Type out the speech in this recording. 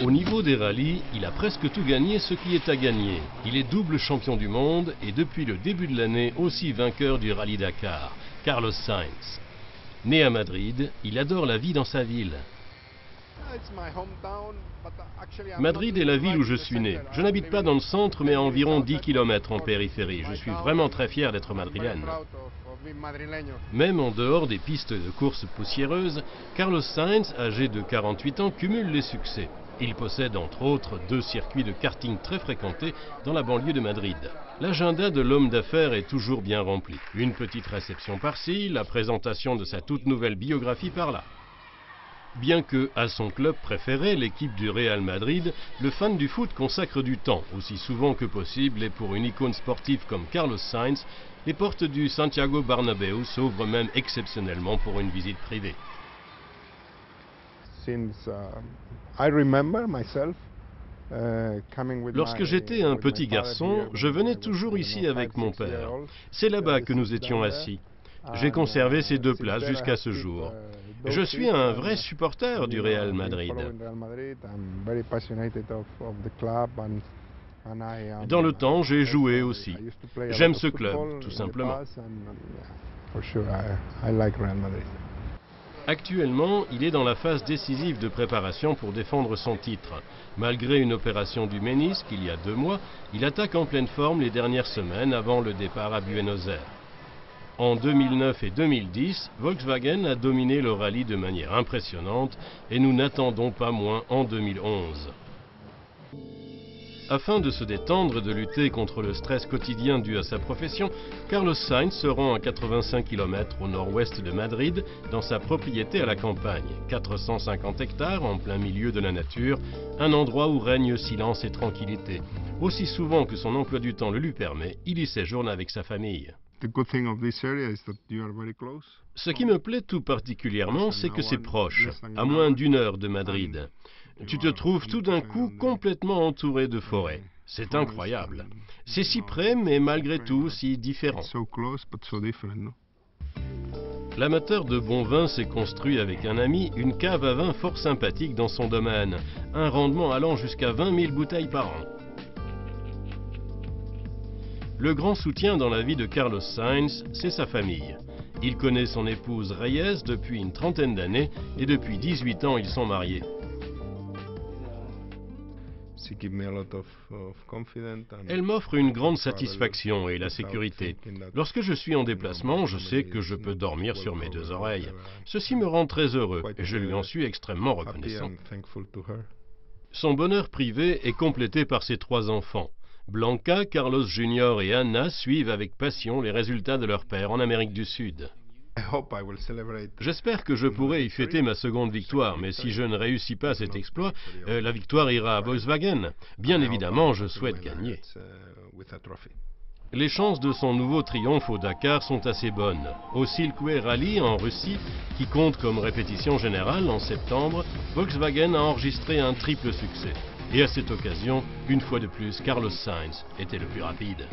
Au niveau des rallyes, il a presque tout gagné ce qui est à gagner. Il est double champion du monde et depuis le début de l'année aussi vainqueur du rallye Dakar, Carlos Sainz. Né à Madrid, il adore la vie dans sa ville. Madrid est la ville où je suis né. Je n'habite pas dans le centre, mais à environ 10 km en périphérie. Je suis vraiment très fier d'être madrilène. Même en dehors des pistes de course poussiéreuses, Carlos Sainz, âgé de 48 ans, cumule les succès. Il possède entre autres 2 circuits de karting très fréquentés dans la banlieue de Madrid. L'agenda de l'homme d'affaires est toujours bien rempli. Une petite réception par-ci, la présentation de sa toute nouvelle biographie par-là. Bien que, à son club préféré, l'équipe du Real Madrid, le fan du foot consacre du temps, aussi souvent que possible, et pour une icône sportive comme Carlos Sainz, les portes du Santiago Bernabéu s'ouvrent même exceptionnellement pour une visite privée. Lorsque j'étais un petit garçon, je venais toujours ici avec mon père. C'est là-bas que nous étions assis. J'ai conservé ces 2 places jusqu'à ce jour. Je suis un vrai supporter du Real Madrid. Dans le temps, j'ai joué aussi. J'aime ce club, tout simplement. Actuellement, il est dans la phase décisive de préparation pour défendre son titre. Malgré une opération du ménisque il y a 2 mois, il attaque en pleine forme les dernières semaines avant le départ à Buenos Aires. En 2009 et 2010, Volkswagen a dominé le rallye de manière impressionnante et nous n'attendons pas moins en 2011. Afin de se détendre et de lutter contre le stress quotidien dû à sa profession, Carlos Sainz se rend à 85 km au nord-ouest de Madrid, dans sa propriété à la campagne, 450 hectares en plein milieu de la nature, un endroit où règne silence et tranquillité. Aussi souvent que son emploi du temps le lui permet, il y séjourne avec sa famille. Ce qui me plaît tout particulièrement, c'est que c'est proche, à moins d'1 heure de Madrid. Tu te trouves tout d'un coup complètement entouré de forêts. C'est incroyable. C'est si près, mais malgré tout si différent. L'amateur de bon vin s'est construit avec un ami une cave à vin fort sympathique dans son domaine, un rendement allant jusqu'à 20 000 bouteilles par an. Le grand soutien dans la vie de Carlos Sainz, c'est sa famille. Il connaît son épouse Reyes depuis une trentaine d'années et depuis 18 ans ils sont mariés. Elle m'offre une grande satisfaction et la sécurité. Lorsque je suis en déplacement, je sais que je peux dormir sur mes 2 oreilles. Ceci me rend très heureux et je lui en suis extrêmement reconnaissant. Son bonheur privé est complété par ses 3 enfants. Blanca, Carlos Jr. et Anna suivent avec passion les résultats de leur père en Amérique du Sud. J'espère que je pourrai y fêter ma seconde victoire, mais si je ne réussis pas cet exploit, la victoire ira à Volkswagen. Bien évidemment, je souhaite gagner. Les chances de son nouveau triomphe au Dakar sont assez bonnes. Au Silkway Rally en Russie, qui compte comme répétition générale en septembre, Volkswagen a enregistré un triple succès. Et à cette occasion, une fois de plus, Carlos Sainz était le plus rapide.